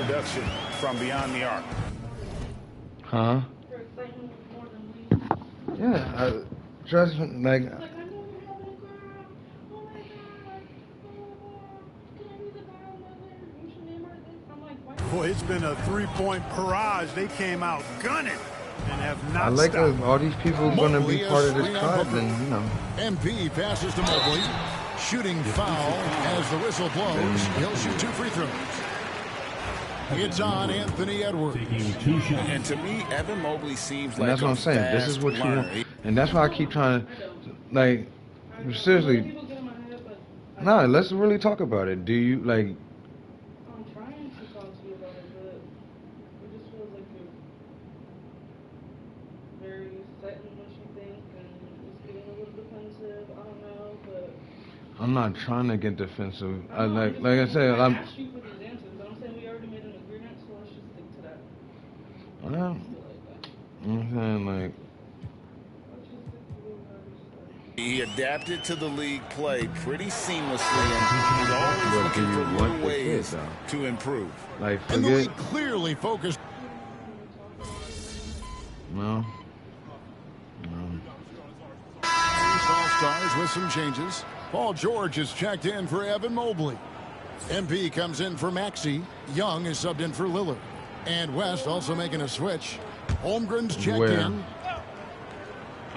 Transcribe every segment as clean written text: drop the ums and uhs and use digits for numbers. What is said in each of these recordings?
production from beyond the arc. Huh? Yeah, trust me, like. Boy, it's been a three-point barrage. They came out gunning and have not I like stopped. all these people are going to be part of this tribe, then, you know. MP passes to Mobley. Shooting foul as the whistle blows. He'll shoot 2 free throws. It's on Anthony Edwards. And to me, Evan Mobley seems like that's what I'm saying. This is what you want. And that's why I keep trying to, like, seriously. Nah, let's really talk about it. Do you, like. I'm trying to talk to you about it, but it just feels like you're very set in what you think and it's getting a little defensive. I don't know, but. I'm not trying to get defensive. Like I said, I'm asked you for these answers, but I'm saying we already made an agreement, so let's just stick to that. Well, I'm saying, like. He adapted to the league play pretty seamlessly, and he's always looking for little ways to improve. Like, And the league clearly focused. No. All-Stars with some changes. Paul George is checked in for Evan Mobley. MP comes in for Maxey. Young is subbed in for Lillard. And West also making a switch. Holmgren's checked in.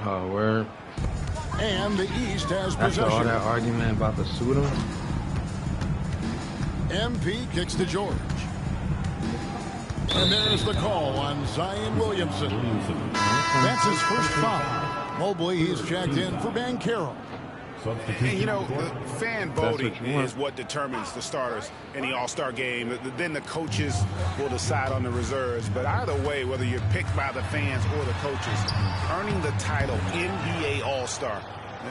Oh, where? And the East has After possession. all that argument about the pseudo. MP kicks to George. And there's the call on Zion Williamson. That's his first foul. Mobley, he's checked in for Banchero. And, you know, fan voting is what determines the starters in the All-Star game. Then the coaches will decide on the reserves. But either way, whether you're picked by the fans or the coaches, earning the title NBA All-Star,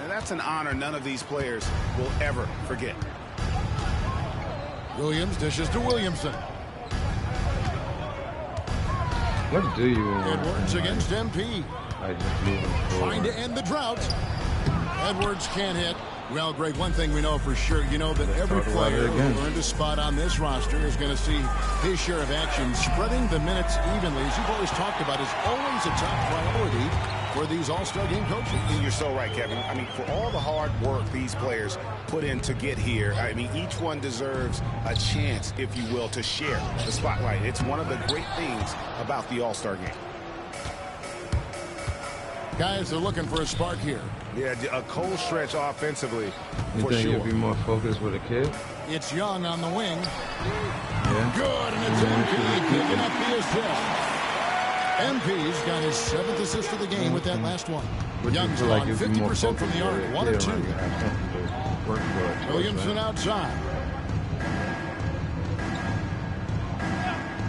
that's an honor none of these players will ever forget. Williams dishes to Williamson. What do you want? Edwards against MP. I just move him forward. Trying to end the drought. Edwards can't hit. Well, Greg, one thing we know for sure, you know that every player who earned a spot on this roster is going to see his share of action. Spreading the minutes evenly, as you've always talked about, is always a top priority for these All-Star game coaches. You're so right, Kevin. I mean, for all the hard work these players put in to get here, I mean, each one deserves a chance, if you will, to share the spotlight. It's one of the great things about the All-Star game. Guys, they're looking for a spark here. Yeah, a cold stretch offensively, for sure. You think you'll be more focused with a kid? It's Young on the wing. Yeah. Good, and it's MP picking up the assist. MP's got his 7th assist of the game with that last one. Young's on 50% from the arc, 1 of 2. Williamson outside.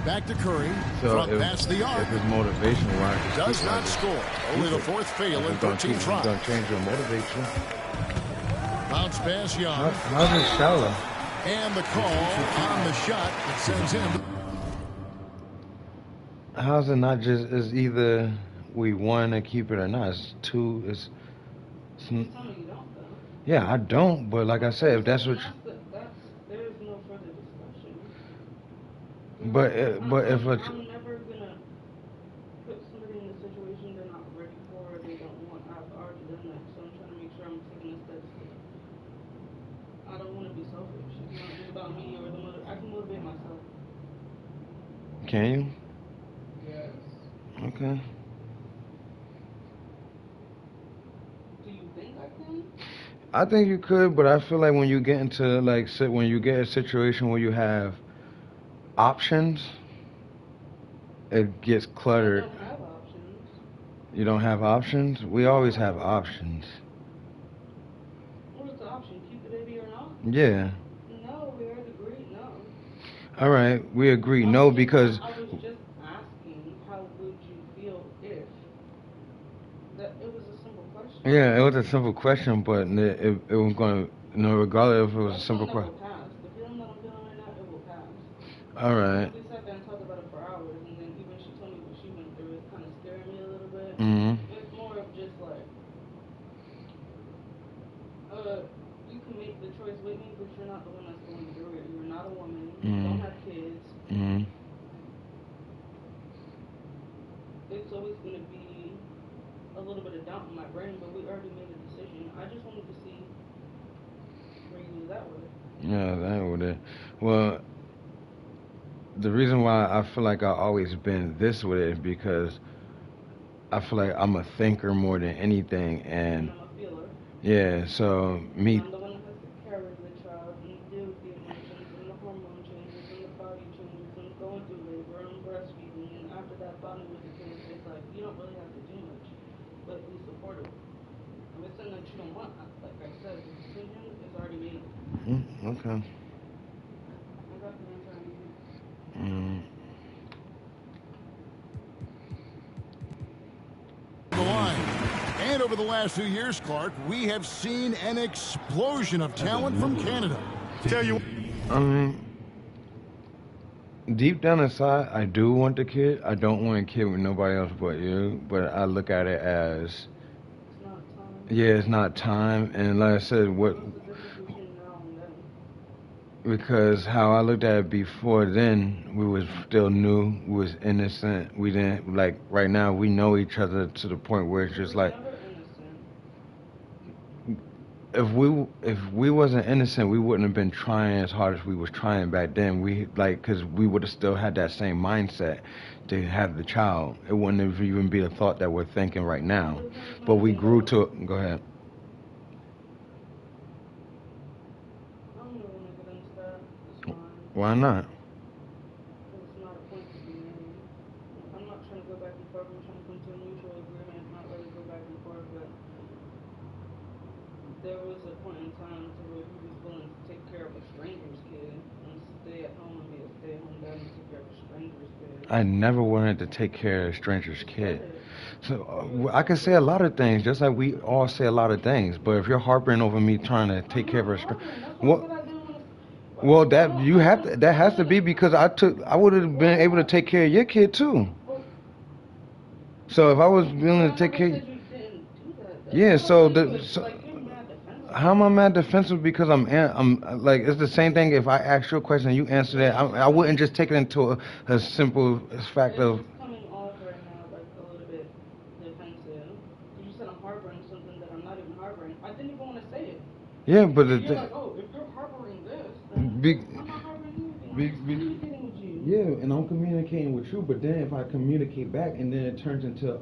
Back to Curry. So past the arc. If his motivation wise, does not score. Only the 4th fail in 13 tries. Don't change your motivation. Bounce pass Young. How's it shallow? And the call on the shot that sends him. How's it not just? It's either we want to keep it or not. It's two. It's yeah, I don't. But like I said, if that's what. There's no further discussion. But if I'm never gonna put somebody in a situation they're not ready for or they don't want. I've already done that, so I'm trying to make sure I'm taking the steps. I don't want to be selfish. It's not just about me or the mother. I can motivate myself. Can you? Yes. Okay. Do you think I can? I think you could, but I feel like when you get into when you get a situation where you have options, it gets cluttered. I don't have options. You don't have options? We always have options. What's the option? Keep the baby or not? Yeah. No, we already agreed no. All right, we agree no because. I was just asking, how would you feel if? That it was a simple question. Yeah, it was a simple question, but it was going to, regardless if it was a simple question. The feeling that I'm feeling right now, it will pass. All right. We sat there and talked about it for hours, and then even she told me what she went through. It's kind of scaring me a little bit. Mm-hmm. It's more of just like, you can make the choice with me, but you're not the one that's going through it. You're not a woman. You don't have kids. Mm-hmm. always going to be a little bit of doubt in my brain, but we already made a decision. I just wanted to see where you was at with it. Yeah, that would it. Well, the reason why I feel like I've always been this with it is because I feel like I'm a thinker more than anything, and I'm a feeler. yeah, so me. I'm the one that has to carry the child and deal with the emotions and the hormone changes and the body changes and going through labor and breastfeeding, and after that, bonding with the kids. It's like you don't really have to do much, but be supportive. If it's something that you don't want, like I said, the decision is already made. Okay. I got the answer I need. The line. And over the last few years, Clark, we have seen an explosion of talent from Canada. Tell you. I mean, deep down inside, I do want the kid. I don't want a kid with nobody else but you. But I look at it as, It's not time. yeah, it's not time. And like I said, what What's the difference between now and then? because how I looked at it before then, we was still new, we was innocent. We didn't like right now. We know each other to the point where it's just like. Never innocent. If we wasn't innocent, we wouldn't have been trying as hard as we was trying back then. We like because we would have still had that same mindset to have the child. It wouldn't have even be the thought that we're thinking right now. But we grew to. Go ahead. I'm not gonna get into that. It's fine. Why not? It's not a point to be made. I'm not trying to go back and forth. I'm trying to come to a mutual agreement, not really go back and forth. But there was a point in time to where he was willing to take care of a stranger's kid and stay at home and be a stay-at-home dad and take care of a stranger's kid. I never wanted to take care of a stranger's kid. So I can say a lot of things, just like we all say a lot of things. But if you're harping over me trying to take care of a stranger, well, that you have to, that has to be because I would have been able to take care of your kid too. So if I was willing to take care, yeah. So how am I mad defensive? Because I'm like it's the same thing. If I ask you a question and you answer that, I wouldn't just take it into a simple fact of. It's coming off right now like a little bit defensive. You said I'm harboring something that I'm not even harboring. I didn't even want to say it. Yeah, but you're like, oh, if you're harboring this, then I'm not harboring anything. I'm communicating with you. Yeah, and I'm communicating with you. But then if I communicate back and then it turns into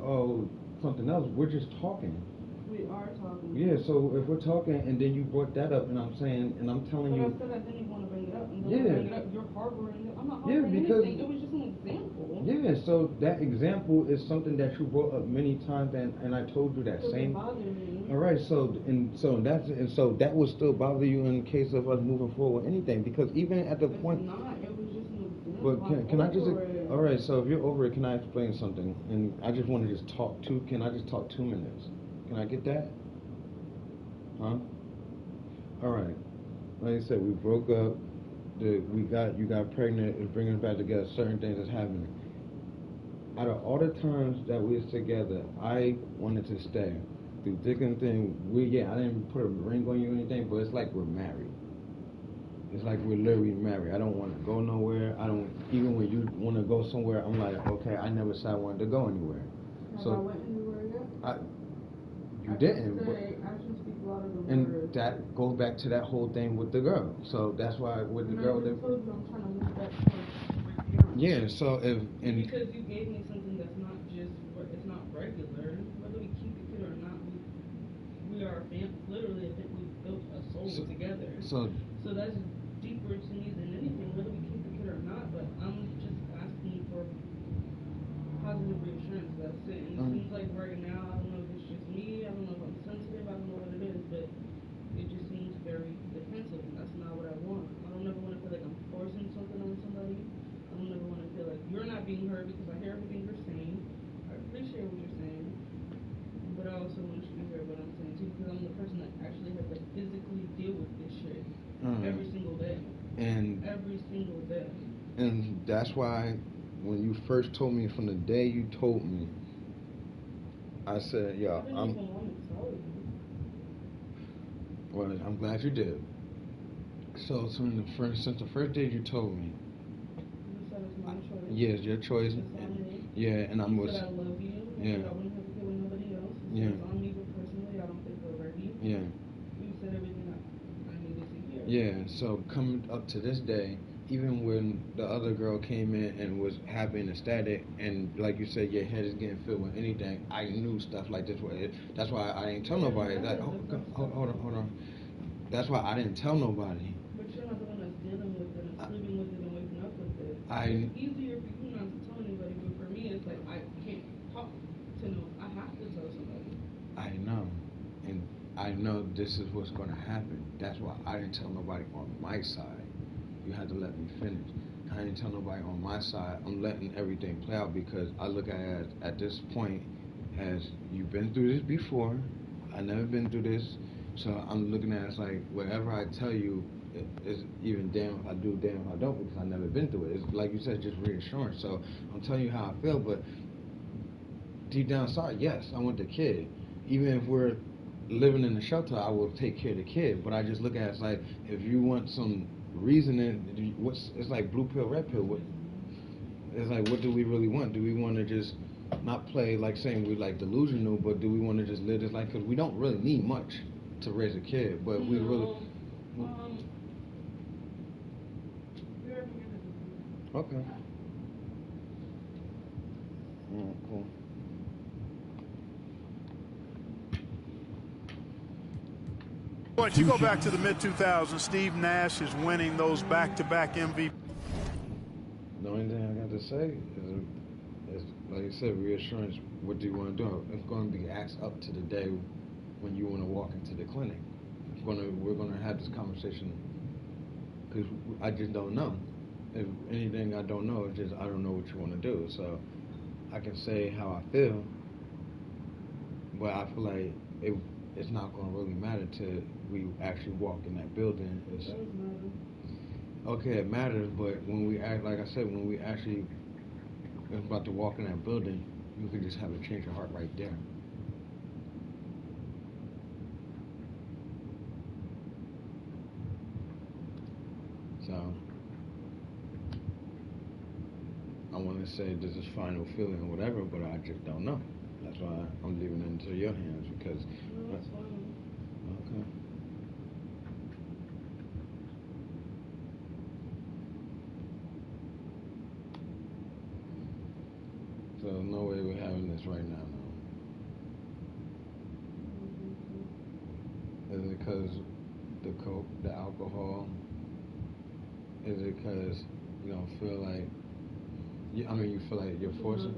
something else, we're just talking. We are talking. Yeah, so if we're talking and then you brought that up and I'm saying and I'm telling you. But I said I didn't even want to bring it up. And then Yeah. bring it up, you're harboring it. I'm not harboring because anything. It was just an example. Yeah, so that example is something that you brought up many times and I told you that It same. bothered me. All right, so that would still bother you in case of us moving forward with anything because even at the point. It's not. It was just an example. But can I just? It. All right, so if you're over it, can I explain something? And I just want to just talk Can I just talk 2 minutes? Can I get that? Huh? All right. Like I said, we broke up. You got pregnant. It's bringing us back together. Certain things that's happening. Out of all the times that we was together, I wanted to stay. Through thick and thin, I didn't put a ring on you or anything, but it's like we're married. It's like we're literally married. I don't want to go nowhere. Even when you want to go somewhere, I'm like, okay, I never said I wanted to go anywhere. Have I went anywhere yet? You didn't. Actions speak louder than and words. that goes back to that whole thing with the girl. So that's why with the girl. I told you I'm trying to move back towards yeah. So because you gave me something that's not just it's not regular. Whether we keep the kid or not, we are literally. I think we built a soul together. So that's deeper to me than anything. Whether we keep the kid or not, but I'm just asking for positive reassurance. That's it. And it seems like right now, I don't know if it's just me. I don't know if I'm sensitive. I don't know what it is, but it just seems very defensive, and that's not what I want. I don't ever want to feel like I'm forcing something on somebody. I don't ever want to feel like you're not being heard because I hear everything you're saying. I appreciate what you're saying, but I also want you to hear what I'm saying too, because I'm the person that actually has to physically deal with this shit every single day. And every single day. And that's why when you first told me, from the day you told me, I said, "Yo, I'm glad you did." So since the first day you told me, You said it's my choice. Yeah, it's your choice. Yeah, and I'm You with. said I love you. Yeah. I wouldn't have a kid with nobody else. Yeah. It's on me, but personally, I don't think they'll hurt you. Yeah. You said everything I needed to hear. Yeah, so coming up to this day, even when the other girl came in and was happy and ecstatic, and like you said, your head is getting filled with anything, I knew stuff like this. That's why I didn't tell nobody. Like, hold on. That's why I didn't tell nobody. But you're not the one that's dealing with it and sleeping with it and waking up with it. I. It's easier for you not to tell anybody, but for me, it's like I can't talk to no. I have to tell somebody. I know, and I know this is what's going to happen. That's why I didn't tell nobody on my side. You had to let me finish. I didn't tell nobody on my side. I'm letting everything play out because I look at it at this point as you've been through this before. I never been through this, so I'm looking at it as like whatever I tell you is even damn if I do, damn if I don't, because I've never been through it. It's like you said, just reassurance. So I'm telling you how I feel, but deep down inside, yes, I want the kid. Even if we're living in the shelter, I will take care of the kid. But I just look at it as like, if you want some reasoning, it's like blue pill, red pill. It's like, what do we really want? Do we want to just not play like saying we're like delusional, but do we want to just live this life? Because we don't really need much to raise a kid, but we really. Okay. Cool. But you go back to the mid-2000s, Steve Nash is winning those back-to-back MVP. The only thing I got to say is like you said, reassurance. What do you want to do? It's going to be asked up to the day when you want to walk into the clinic. We're going to have this conversation because I just don't know. If anything, I don't know. It's just I don't know what you want to do. So I can say how I feel, but I feel like it's not going to really matter till we actually walk in that building. Okay, it matters, but when we act, like I said, when we actually is about to walk in that building, you can just have a change of heart right there. So I want to say this is final feeling or whatever, but I just don't know. That's why I'm leaving it into your hands because. No, that's fine. Okay. So no way we're having this right now. No. Is it because the coke, the alcohol? Is it because you don't feel like? You feel like you're forcing.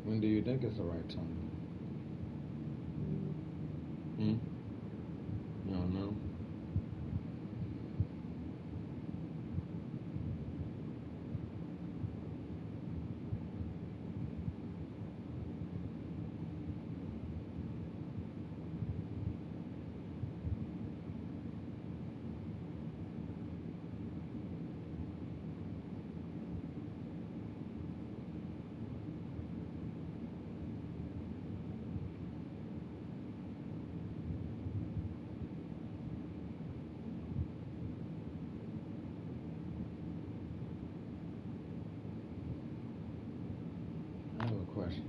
When do you think it's the right time? You don't know? I have a question.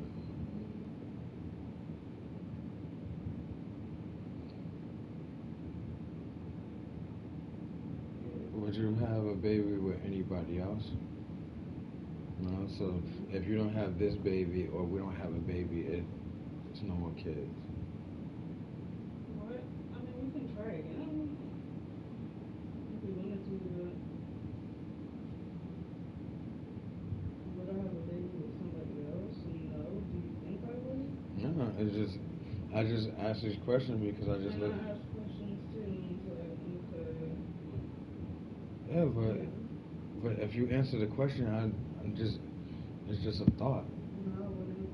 Would you have a baby with anybody else? No, so if you don't have this baby or we don't have a baby, it's no more kids. What? I mean, we can try again. If we wanted to, but would I have a baby with somebody else? No. Do you think I would? No, it's just I just asked these questions because I just look. I ask questions too, and it's like, okay. Yeah, but if you answer the question, I'm just it's just a thought. No, I wouldn't.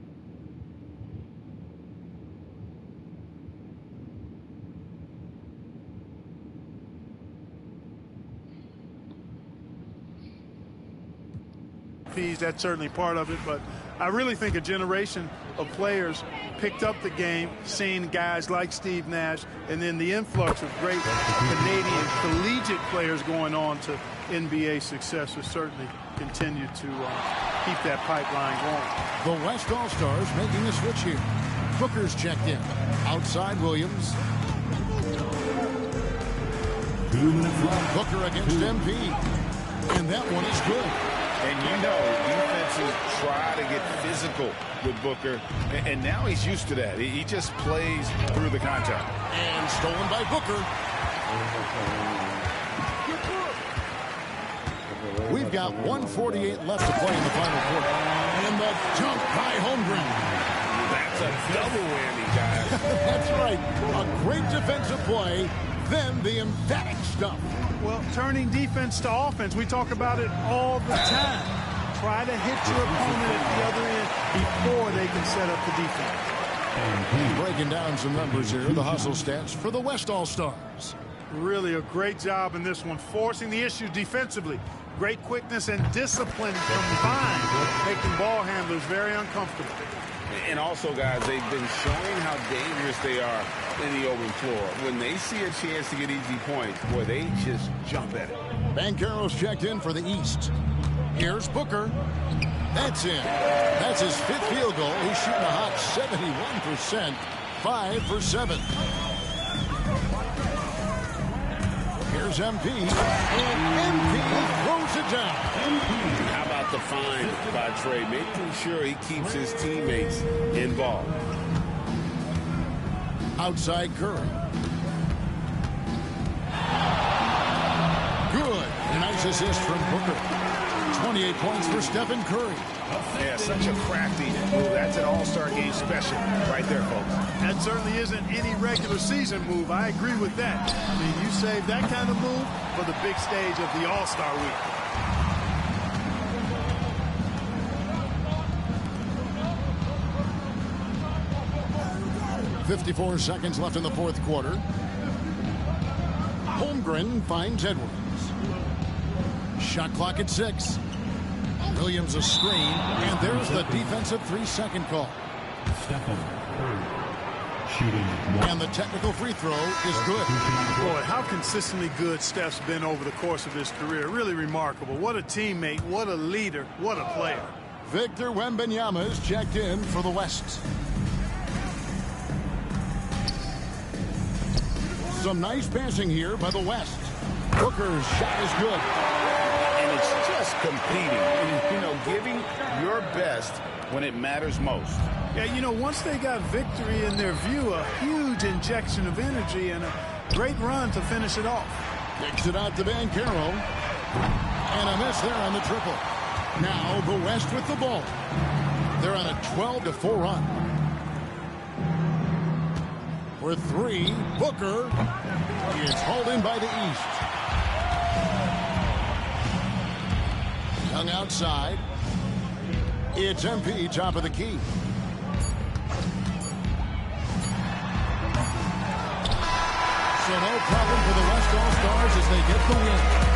Fees, that's certainly part of it, but I really think a generation of players picked up the game, seeing guys like Steve Nash, and then the influx of great Canadian collegiate players going on to NBA success has certainly continued to keep that pipeline going. The West All-Stars making a switch here. Booker's checked in. Outside Williams. Booker against MP. And that one is good. And you know, defenses try to get physical with Booker, and now he's used to that. He just plays through the contact. And stolen by Booker. We've got 1:48 left to play in the final quarter. And the dunk by Holmgren. That's a double whammy, guys. That's right. A great defensive play, then the emphatic stuff. Well, turning defense to offense, we talk about it all the time. Try to hit your opponent at the other end before they can set up the defense. Breaking down some numbers here, the hustle stats for the West All-Stars. Really a great job in this one, forcing the issue defensively. Great quickness and discipline combined, making ball handlers very uncomfortable. And also, guys, they've been showing how dangerous they are in the open floor. When they see a chance to get easy points, boy, they just jump at it. Banchero's checked in for the East. Here's Booker. That's in. That's his 5th field goal. He's shooting a hot 71%, 5 for 7. Here's MP. And MP throws it down. How about the find by Trey, making sure he keeps his teammates involved. Outside Curry. Good. Nice assist from Booker. 28 points for Stephen Curry. Yeah, such a crafty move. That's an all-star game special right there, folks. That certainly isn't any regular season move. I agree with that. I mean, you save that kind of move for the big stage of the All-Star Week. .54 seconds left in the 4th quarter. Holmgren finds Edwards. Shot clock at 6. Williams a screen, and there's the defensive 3-second call. Stephen Curry shooting. And the technical free throw is good. Boy, how consistently good Steph's been over the course of his career. Really remarkable. What a teammate, what a leader, what a player. Victor Wembanyama is checked in for the West. Some nice passing here by the West. Booker's shot is good. And it's just competing, and, you know, giving your best when it matters most. Yeah, you know, once they got victory in their view, a huge injection of energy and a great run to finish it off. Kicks it out to Banchero. And a miss there on the triple. Now the West with the ball. They're on a 12-4 run. For 3, Booker is hauled in by the East. Young outside. It's MP, top of the key. So no problem for the West All-Stars as they get the win.